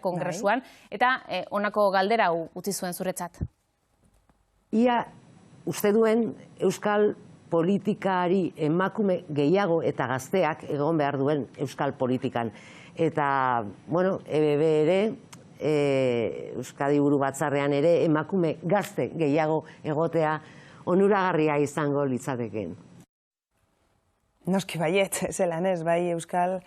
kongresuan, eta honako galdera utzi zuen zuretzat. Ia uste duen euskal politikari emakume gehiago eta gazteak egon behar duen euskal politikan. Eta, bueno, EBB ere, Euskadi Buru Batzarrean ere, emakume gazte gehiago egotea onuragarria izango litzateken. Noski baiet, zelan ez, bai euskal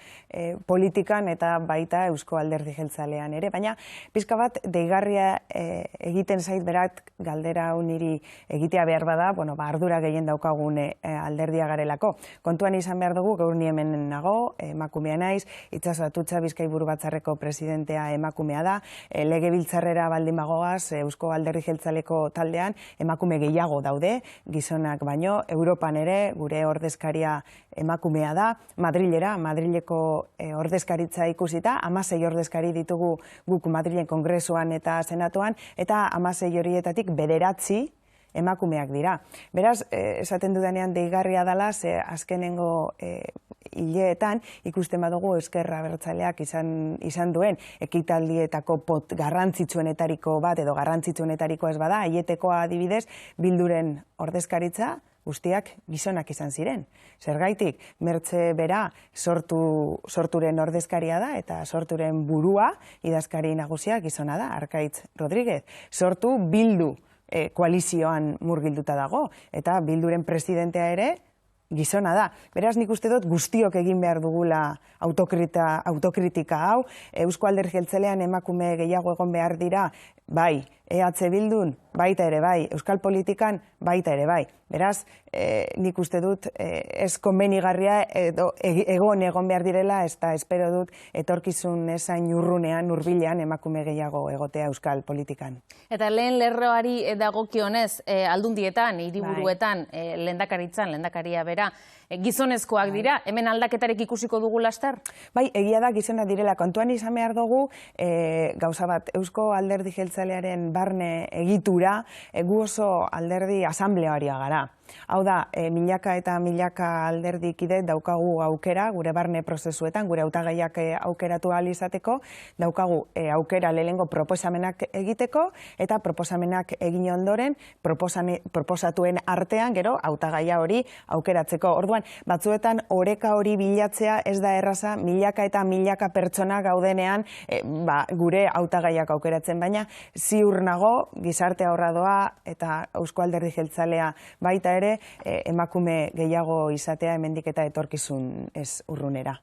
politikan eta baita Eusko Alderdi Jeltzalean ere, baina pizka bat deigarria egiten zait berat galdera niri egitea behar bada, ardura gehien daukagun alderdia garelako. Kontuan izan behar dugu, gaur ni hemen nago, emakumea naiz, Itxaso Atutxa Bizkai Buru Batzarreko presidentea emakumea da, legebiltzarrera baldin bagoaz, Eusko Alderdi Jeltzaleko taldean, emakume gehiago daude, gizonak baino, Europan ere, gure ordezkaria emakumea da, Madrileko ordezkaritza ikusita, 16 ordezkari ditugu guk Madrilen Kongresuan eta Senatuan, eta 16 horietatik 9 emakumeak dira. Beraz, esaten dudanean deigarria dela, ze azkenengo hileetan ikusten badugu Ezker Abertzaleak izan duen ekitaldietako garrantzitsuenetariko bat edo garrantzitsuenetariko ez bada, Aietekoa adibidez, Bilduren ordezkaritza guztiak gizonak izan ziren. Zergaitik, Mertxe bera sorturen ordezkaria da eta sorturen burua idazkari nagusia gizona da, Arkaitz Rodríguez. Sortu Bildu koalizioan murgilduta dago eta Bilduren presidentea ere gizona da. Beraz, nik uste dut guztiok egin behar dugula autokritika hau. Eusko Alderdi Jeltzalean emakume gehiago egon behar dira, bai, EH Bildun, baita ere bai, euskal politikan, baita ere bai. Beraz, nik uste dut ez konbenigarria egon behar direla, eta espero dut etorkizun ezain urrunean, hurbilean emakume gehiago egotea euskal politikan. Eta lehen lerroari dagokionez, aldundietan, hiriburuetan, lehendakaritzan, lehendakaria bera, gizonezkoak dira, hemen aldaketarik ikusiko dugu laster? Bai, egia da gizona direla, kontuan izan behar dugu, gauza bat, Eusko Alderdi Jeltzalearen barne egitura, gu oso alderdi asamblearia gara. Hau da, milaka eta milaka alderdikide daukagu aukera, gure barne prozesuetan, gure hautagaiak aukeratu ahal izateko, daukagu aukera lehenengo proposamenak egiteko, eta proposamenak egin ondoren, proposatuen artean, gero, hautagaia hori aukeratzeko. Orduan, batzuetan oreka hori bilatzea ez da erraza, milaka eta milaka pertsona gaudenean gure hautagaiak aukeratzen, baina ziur nago, gizarte ahorradoa eta Eusko Alderdi Jeltzalea baita ere, emakume gehiago izatea hemendik eta etorkizun ez urrunera.